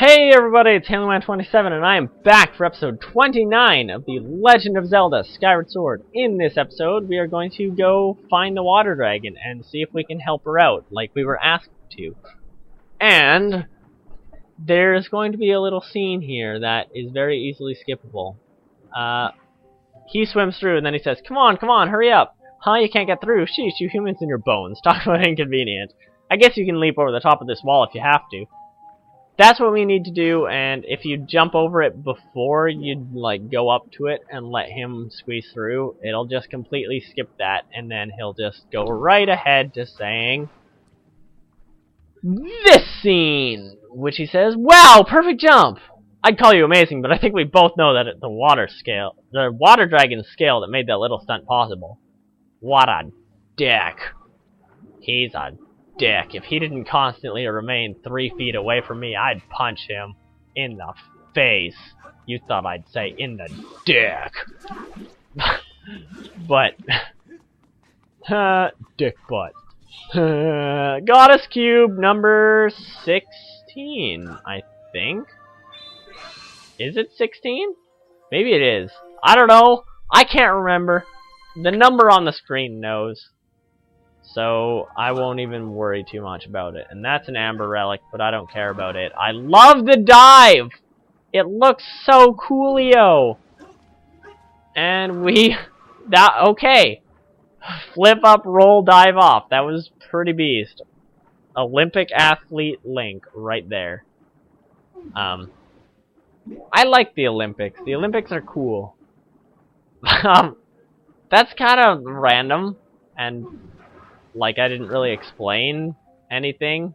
Hey everybody, it's HaloMan27 and I am back for episode 29 of The Legend of Zelda Skyward Sword. In this episode, we are going to go find the water dragon and see if we can help her out, like we were asked to. And there's going to be a little scene here that is very easily skippable. He swims through and then he says, come on, hurry up. Huh, you can't get through? Sheesh, you humans and your bones. Talk about inconvenient. I guess you can leap over the top of this wall if you have to. That's what we need to do, and if you jump over it before you go up to it and let him squeeze through, it'll just completely skip that, and then he'll just go right ahead to saying this scene, which he says, wow, perfect jump. I'd call you amazing, but I think we both know that it's the water dragon scale that made that little stunt possible. What a dick. He's a dick. If he didn't constantly remain 3 feet away from me, I'd punch him in the face. You thought I'd say in the dick. But dick butt. Goddess Cube number 16, I think. Is it 16? Maybe it is. I don't know. I can't remember. The number on the screen knows. So I won't even worry too much about it. And that's an amber relic, but I don't care about it. I love the dive! It looks so coolio! And okay. Flip up, roll, dive off. That was pretty beast. Olympic athlete Link right there. I like the Olympics. The Olympics are cool. That's kind of random, and I didn't really explain anything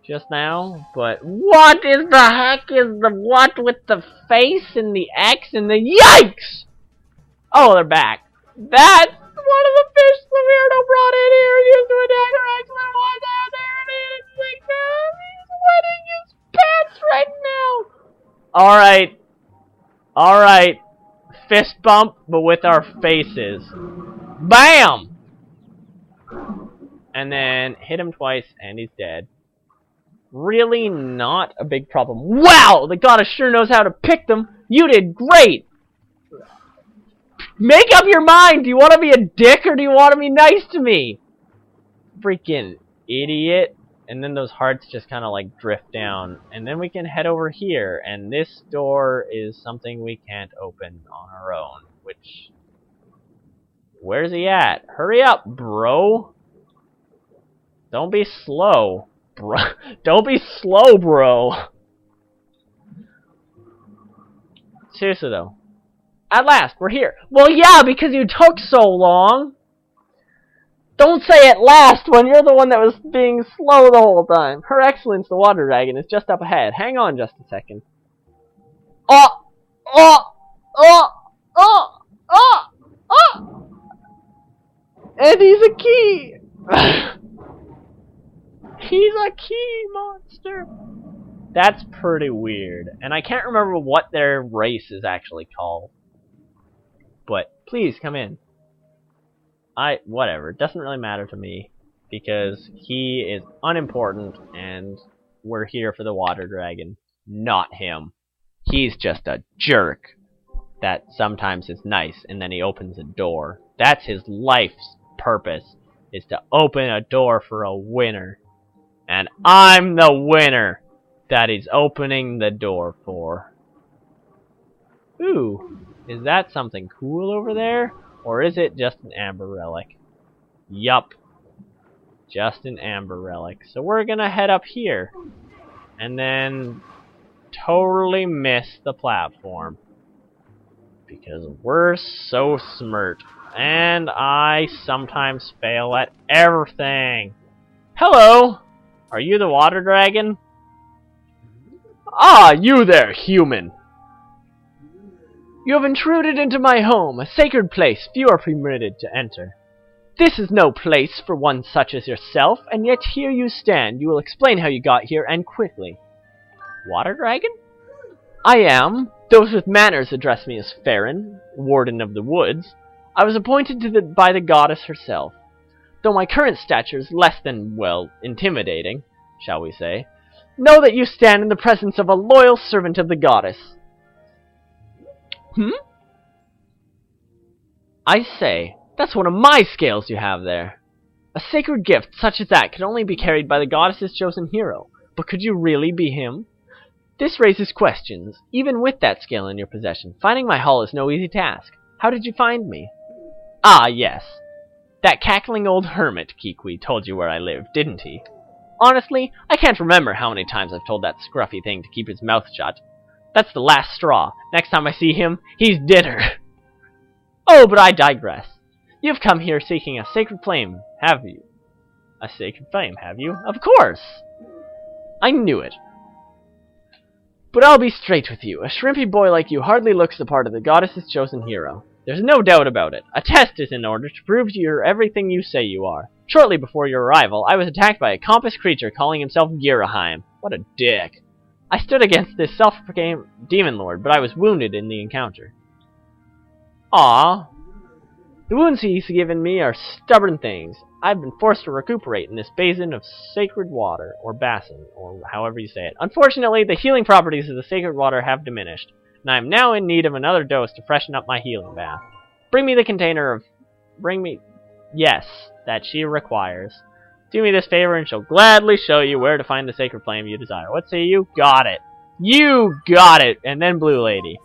just now, but what is the heck is the what with the face and the X and the yikes? Oh, they're back. That's one of the fish the weirdo brought in here and used to attack her excellent one out there, and it's like, he's wetting his pants right now. Alright. Fist bump, but with our faces. Bam! And then hit him twice, and he's dead. Really not a big problem. Wow! The goddess sure knows how to pick them! You did great! Make up your mind! Do you want to be a dick, or do you want to be nice to me? Freaking idiot. And then those hearts just kind of drift down. And then we can head over here, and this door is something we can't open on our own. Which... where's he at? Hurry up, bro! Don't be slow, bro. Don't be slow, bro. Seriously, though. At last, we're here. Well, yeah, because you took so long. Don't say at last when you're the one that was being slow the whole time. Her Excellence, the Water Dragon, is just up ahead. Hang on just a second. And he's a key. He's a key monster! That's pretty weird. And I can't remember what their race is actually called. But please come in. Whatever. It doesn't really matter to me. Because he is unimportant and we're here for the water dragon. Not him. He's just a jerk that sometimes is nice and then he opens a door. That's his life's purpose, is to open a door for a winner. And I'm the winner that he's opening the door for. Ooh, is that something cool over there? Or is it just an amber relic? Yup. Just an amber relic. So we're gonna head up here. And then totally miss the platform. Because we're so smart. And I sometimes fail at everything. Hello! Are you the water dragon? Ah, you there, human! You have intruded into my home, a sacred place few are permitted to enter. This is no place for one such as yourself, and yet here you stand. You will explain how you got here, and quickly. Water dragon? I am. Those with manners address me as Farron, Warden of the Woods. I was appointed by the goddess herself. Though my current stature is less than, well, intimidating, shall we say, Know that you stand in the presence of a loyal servant of the goddess. I say, that's one of my scales you have there. A sacred gift such as that could only be carried by the goddess's chosen hero. But could you really be him? This raises questions. Even with that scale in your possession, finding my hall is no easy task. How did you find me? Ah, yes. That cackling old hermit, Kikwi, told you where I live, didn't he? Honestly, I can't remember how many times I've told that scruffy thing to keep his mouth shut. That's the last straw. Next time I see him, he's dinner. Oh, but I digress. You've come here seeking a sacred flame, have you? A sacred flame, have you? Of course! I knew it. But I'll be straight with you. A shrimpy boy like you hardly looks the part of the goddess's chosen hero. There's no doubt about it. A test is in order to prove you're everything you say you are. Shortly before your arrival, I was attacked by a compass creature calling himself Giraheim. What a dick. I stood against this self-proclaimed demon lord, but I was wounded in the encounter. Ah, the wounds he's given me are stubborn things. I've been forced to recuperate in this basin of sacred water, or basin, or however you say it. Unfortunately, the healing properties of the sacred water have diminished, and I am now in need of another dose to freshen up my healing bath. Yes, that she requires. Do me this favor and she'll gladly show you where to find the sacred flame you desire. What say you? Got it. You got it! And then Blue Lady.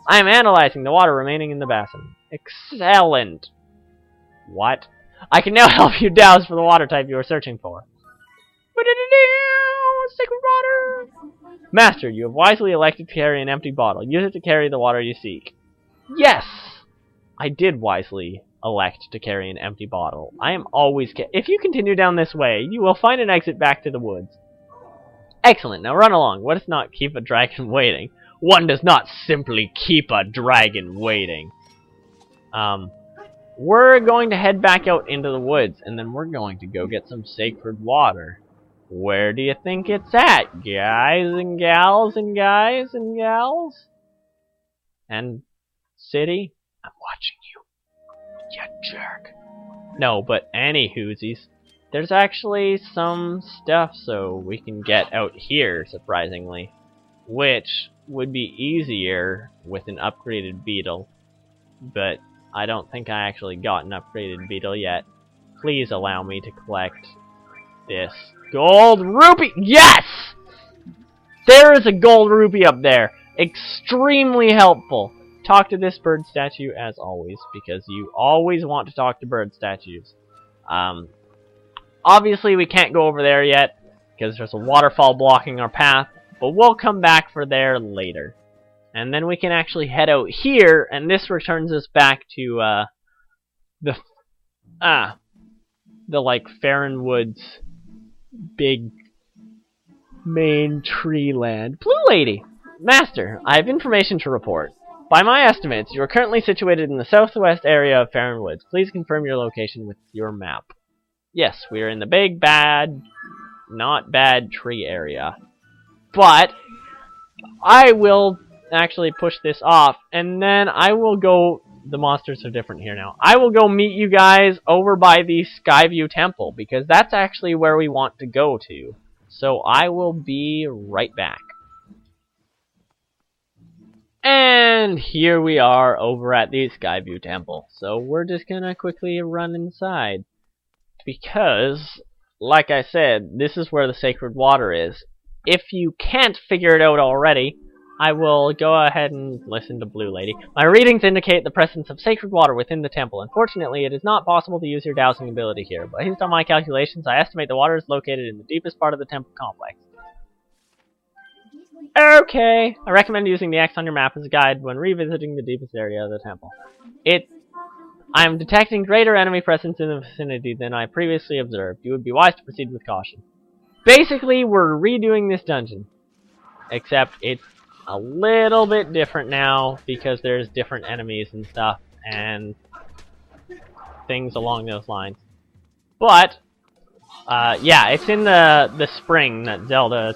I am analyzing the water remaining in the basin. Excellent. What? I can now help you douse for the water type you are searching for. Sacred water! Master, you have wisely elected to carry an empty bottle. Use it to carry the water you seek. Yes! I did wisely elect to carry an empty bottle. I am always if you continue down this way, you will find an exit back to the woods. Excellent, now run along. Let us not keep a dragon waiting. One does not simply keep a dragon waiting. We're going to head back out into the woods, and then we're going to go get some sacred water. Where do you think it's at, guys and gals and guys and gals? And city? I'm watching you. You jerk. No, but anywhoosies, there's actually some stuff so we can get out here, surprisingly. Which would be easier with an upgraded beetle. But I don't think I actually got an upgraded beetle yet. Please allow me to collect this gold rupee. Yes! There is a gold rupee up there. Extremely helpful. Talk to this bird statue as always, because you always want to talk to bird statues. Obviously we can't go over there yet, because there's a waterfall blocking our path, but we'll come back for there later. And then we can actually head out here, and this returns us back to, the like, Farron Woods big main tree land. Blue Lady! Master, I have information to report. By my estimates, you are currently situated in the southwest area of Farron Woods. Please confirm your location with your map. Yes, we are in the big, bad, not bad tree area. But I will actually push this off, and then I will go... The monsters are different here now. I will go meet you guys over by the Skyview Temple, because that's actually where we want to go to. So I will be right back. And here we are over at the Skyview Temple. So we're just gonna quickly run inside. Because, like I said, this is where the sacred water is. If you can't figure it out already, I will go ahead and listen to Blue Lady. My readings indicate the presence of sacred water within the temple. Unfortunately, it is not possible to use your dowsing ability here. But based on my calculations, I estimate the water is located in the deepest part of the temple complex. Okay, I recommend using the X on your map as a guide when revisiting the deepest area of the temple. I am detecting greater enemy presence in the vicinity than I previously observed. You would be wise to proceed with caution. Basically, we're redoing this dungeon. Except it's a little bit different now because there's different enemies and stuff and things along those lines. But, yeah, it's in the spring that Zelda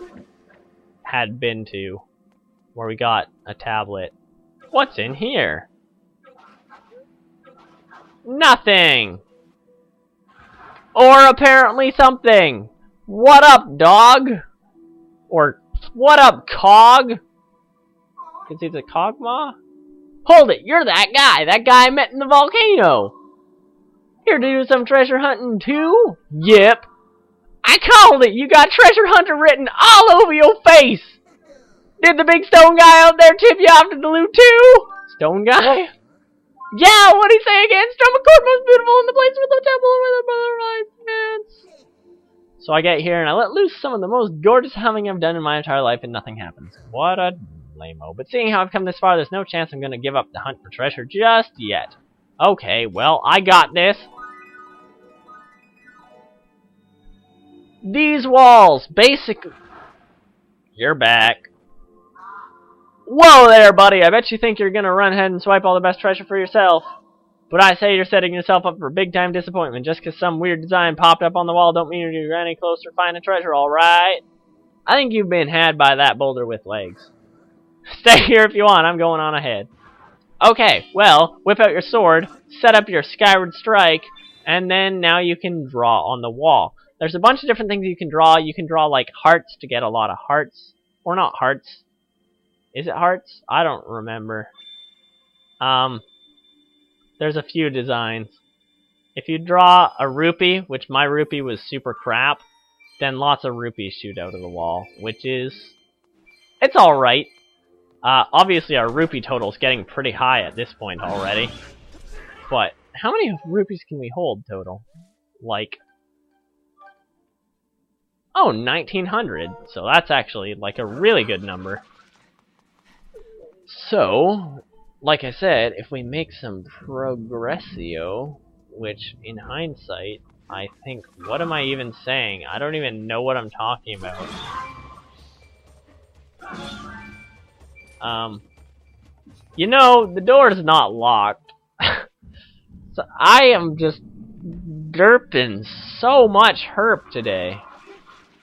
had been to, where we got a tablet. What's in here? Nothing! Or apparently something! What up, dog? Or, what up, Cog? Because he's a Cogma? Hold it, you're that guy I met in the volcano. Here to do some treasure hunting too? Yep. I called it, you got treasure hunter written all over your face. Did the big stone guy out there tip you off to the loot too? Stone guy? Yeah, what'd he say again? Stromacord most beautiful in the place with the temple where the brother rides. So I get here and I let loose some of the most gorgeous humming I've done in my entire life and nothing happens. What a lame-o. But seeing how I've come this far, there's no chance I'm gonna give up the hunt for treasure just yet. Okay, well, I got this. These walls, basically... You're back. Whoa there, buddy! I bet you think you're gonna run ahead and swipe all the best treasure for yourself. But I say you're setting yourself up for big-time disappointment. Just because some weird design popped up on the wall don't mean you're any closer to finding treasure, alright? I think you've been had by that boulder with legs. Stay here if you want, I'm going on ahead. Okay, well, whip out your sword, set up your Skyward strike, and then now you can draw on the wall. There's a bunch of different things you can draw. You can draw, like, hearts to get a lot of hearts. Or not hearts. Is it hearts? I don't remember. There's a few designs. If you draw a rupee, which my rupee was super crap, then lots of rupees shoot out of the wall, which is... It's alright. Obviously our rupee total's getting pretty high at this point already. But, how many rupees can we hold total? Like... Oh, 1900. So that's actually, like, a really good number. So, like I said, if we make some progressio, which in hindsight, I think, what am I even saying? I don't even know what I'm talking about. You know, the door is not locked. So I am just derping so much herp today.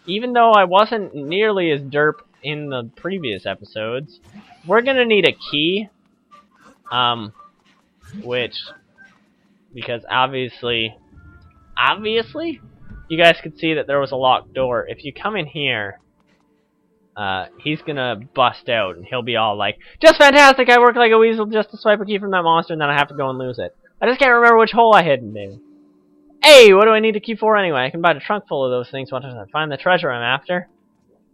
Even though I wasn't nearly as derp in the previous episodes, we're gonna need a key. Because obviously, you guys could see that there was a locked door. If you come in here, he's gonna bust out and he'll be all like, just fantastic, I work like a weasel just to swipe a key from that monster and then I have to go and lose it. I just can't remember which hole I hid in there. Hey, what do I need a key for anyway? I can buy a trunk full of those things once I find the treasure I'm after.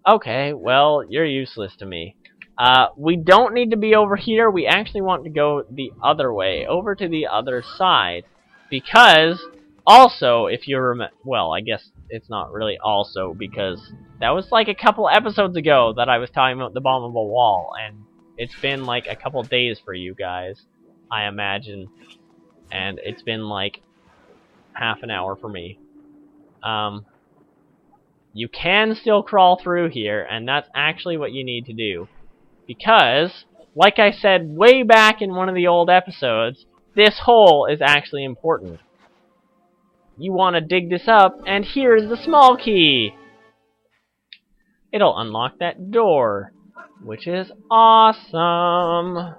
Okay, well, you're useless to me. We don't need to be over here. We actually want to go the other way, over to the other side. Because, also, if you remember... Well, I guess it's not really also, because that was like a couple episodes ago that I was talking about the bombable wall, and it's been like a couple days for you guys, I imagine. And it's been like half an hour for me. You can still crawl through here, and that's actually what you need to do. Because, like I said way back in one of the old episodes, this hole is actually important. You want to dig this up, and here's the small key! It'll unlock that door, which is awesome!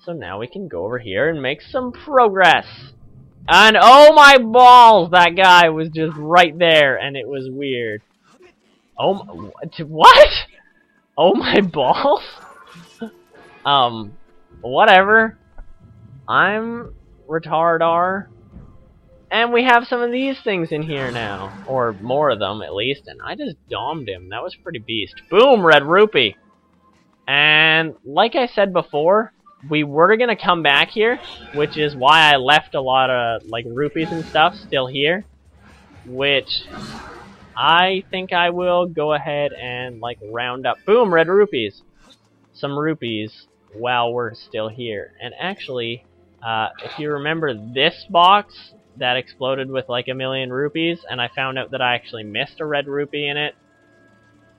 So now we can go over here and make some progress! And oh my balls, that guy was just right there, and it was weird. Oh, what? Oh my balls? Whatever. I'm retardar. And we have some of these things in here now. Or more of them, at least. And I just domed him. That was pretty beast. Boom, Red Rupee. And like I said before, we were gonna come back here, which is why I left a lot of, like, rupees and stuff still here. Which I think I will go ahead and, like, round up. Boom, red rupees. Some rupees while we're still here. And actually, if you remember this box that exploded with, like, 1,000,000 rupees, and I found out that I actually missed a red rupee in it,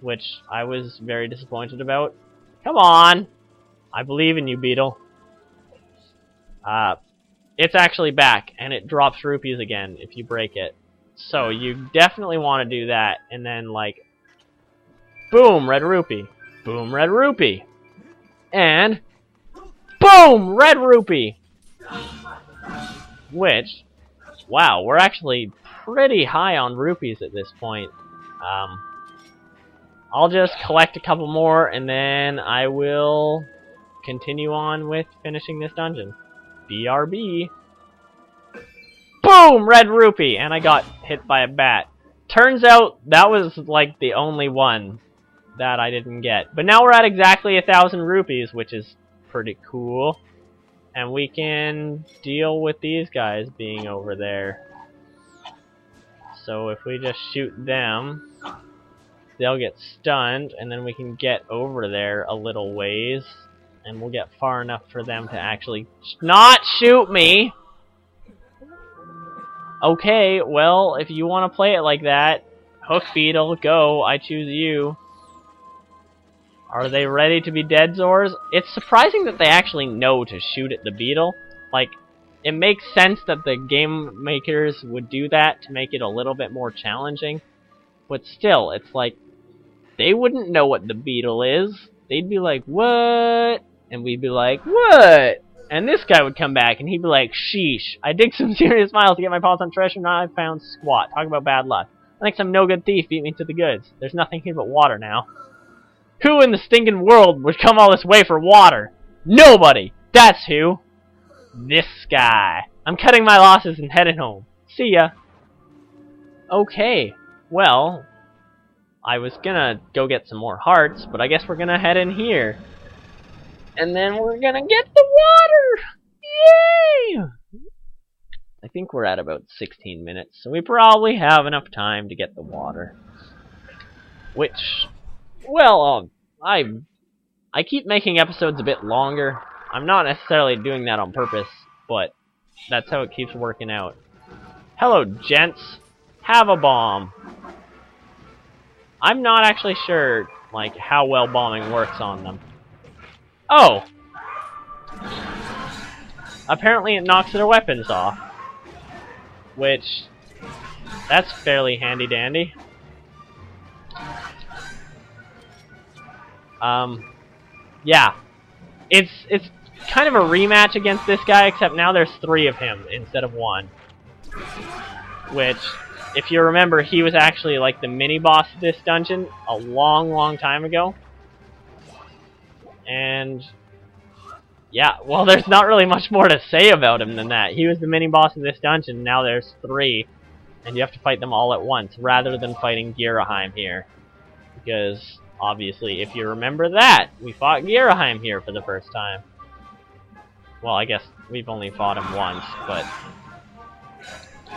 which I was very disappointed about. Come on! I believe in you, Beetle. It's actually back, and it drops rupees again if you break it. So you definitely want to do that, and then, like, boom, red rupee. Boom, red rupee. And boom, red rupee. Which, wow, we're actually pretty high on rupees at this point. I'll just collect a couple more, and then I will continue on with finishing this dungeon. BRB. Boom! Red Rupee! And I got hit by a bat. Turns out that was like the only one that I didn't get. But now we're at exactly 1,000 rupees, which is pretty cool. And we can deal with these guys being over there. So if we just shoot them, they'll get stunned, and then we can get over there a little ways. And we'll get far enough for them to actually not shoot me! Okay, well, if you want to play it like that, Hook Beetle, go, I choose you. Are they ready to be dead, Zors? It's surprising that they actually know to shoot at the beetle. Like, it makes sense that the game makers would do that to make it a little bit more challenging. But still, it's like, they wouldn't know what the beetle is. They'd be like, what? And we'd be like, what? And this guy would come back and he'd be like, sheesh. I dig some serious miles to get my paws on treasure, and I found squat. Talk about bad luck. I think some no-good thief beat me to the goods. There's nothing here but water now. Who in the stinking world would come all this way for water? Nobody! That's who! This guy. I'm cutting my losses and heading home. See ya. Okay, well, I was gonna go get some more hearts, but I guess we're gonna head in here. And then we're gonna get the water! Yay! I think we're at about 16 minutes, so we probably have enough time to get the water. Which, well, I keep making episodes a bit longer. I'm not necessarily doing that on purpose, but that's how it keeps working out. Hello, gents. Have a bomb. I'm not actually sure, like, how well bombing works on them. Oh! Apparently it knocks their weapons off. Which, that's fairly handy-dandy. Yeah. It's kind of a rematch against this guy, except now there's 3 of him instead of 1. Which, if you remember, he was actually like the mini-boss of this dungeon a long, long time ago. And yeah, well, there's not really much more to say about him than that. He was the mini-boss of this dungeon, now there's 3. And you have to fight them all at once, rather than fighting Giraheim here. Because, obviously, if you remember that, we fought Giraheim here for the first time. Well, I guess we've only fought him once, but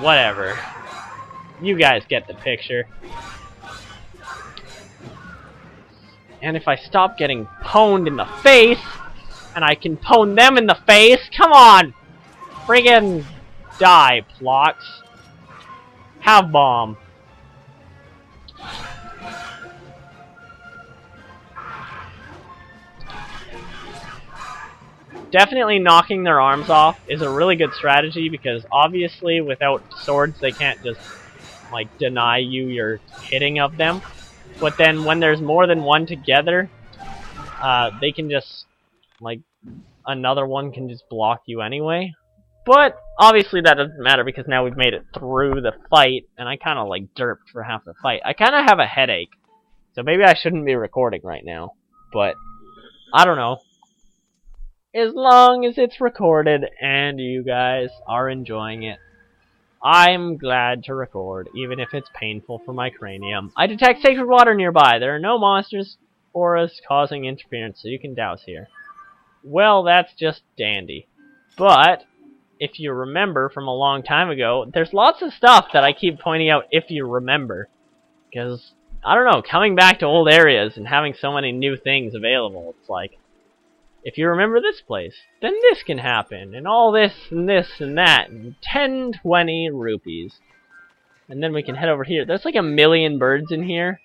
whatever. You guys get the picture. And if I stop getting pwned in the face, and I can pwn them in the face, come on! Friggin' die, Plox. Have bomb. Definitely knocking their arms off is a really good strategy, because obviously without swords they can't just like deny you your hitting of them. But then when there's more than one together, they can just, like, another one can just block you anyway. But obviously that doesn't matter, because now we've made it through the fight, and I kind of like derped for half the fight. I kind of have a headache, so maybe I shouldn't be recording right now. But I don't know. As long as it's recorded and you guys are enjoying it, I'm glad to record, even if it's painful for my cranium. I detect sacred water nearby. There are no monsters or us causing interference, so you can douse here. Well, that's just dandy. But if you remember from a long time ago, there's lots of stuff that I keep pointing out if you remember. Because, I don't know, coming back to old areas and having so many new things available, it's like, if you remember this place, then this can happen, and all this and this and that, and 10, 20 rupees. And then we can head over here. There's like 1,000,000 birds in here,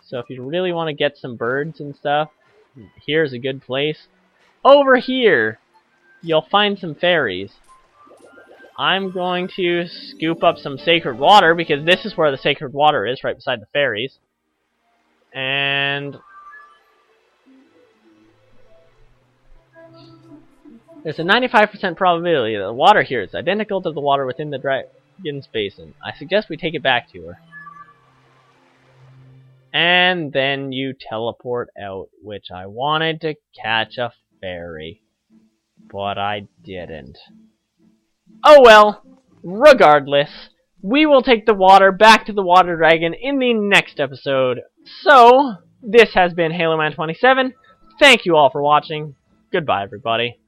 so if you really want to get some birds and stuff, here's a good place. Over here, you'll find some fairies. I'm going to scoop up some sacred water, because this is where the sacred water is, right beside the fairies. And there's a 95% probability that the water here is identical to the water within the dragon's basin. I suggest we take it back to her. And then you teleport out, which I wanted to catch a fairy, but I didn't. Oh well, regardless, we will take the water back to the water dragon in the next episode. So, this has been Halo Man 27. Thank you all for watching. Goodbye, everybody.